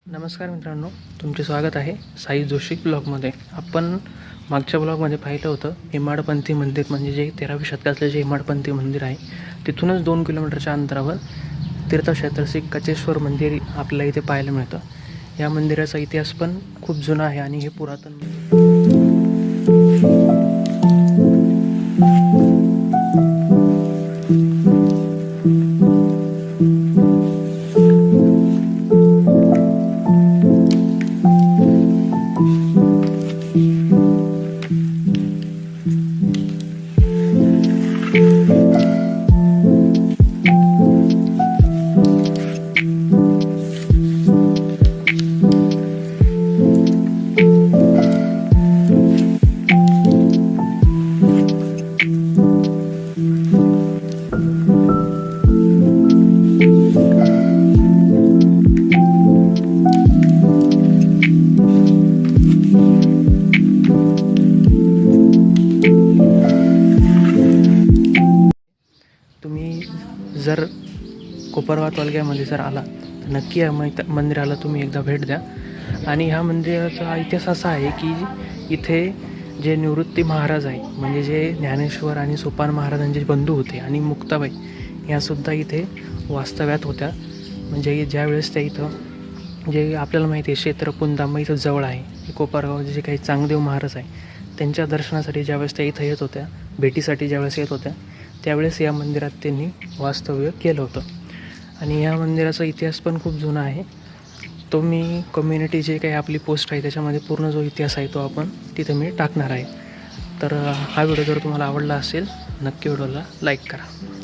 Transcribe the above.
नमस्कार मित्रांनो, तुमचे स्वागत आहे साई जोशी ब्लॉगमध्ये. आपण मागच्या ब्लॉगमध्ये पाहिलं होतं हेमाडपंथी मंदिर, म्हणजे जे 13व्या शतकातलं जे हेमाडपंथी मंदिर आहे तिथूनच 2 किलोमीटरच्या अंतरावर तीर्थक्षेत्र श्री कचेश्वर मंदिर आपल्याला इथे पाहायला मिळतं. या मंदिराचा इतिहास पण खूप जुना आहे आणि हे पुरातन जर कोपरगाव तालुक्यामध्ये जर आला तर नक्की या मंदिराला तुम्ही एकदा भेट द्या. आणि ह्या मंदिराचा इतिहास असा आहे की इथे जे निवृत्ती महाराज आहे, म्हणजे जे ज्ञानेश्वर आणि सोपान महाराजांचे बंधू होते, आणि मुक्ताबाई ह्यासुद्धा इथे वास्तव्यात होत्या. म्हणजे ज्यावेळेस त्या इथं जे आपल्याला माहिती आहे क्षेत्रपुंदांबा इथं जवळ आहे, कोपरगावचे जे काही चांगदेव महाराज आहे त्यांच्या दर्शनासाठी ज्यावेळेस त्या इथं येत होत्या, भेटीसाठी ज्यावेळेस येत होत्या, त्यावेळेस या मंदिरात त्यांनी वास्तव्य केलं होतं. आणि या मंदिराचा इतिहास पण खूप जुना आहे. तो मी कम्युनिटी जे काही आपली पोस्ट आहे त्याच्यामध्ये पूर्ण जो इतिहास आहे तो आपण तिथे मी टाकणार आहे. तर हा व्हिडिओ जर तुम्हाला आवडला असेल नक्की व्हिडिओला लाईक करा.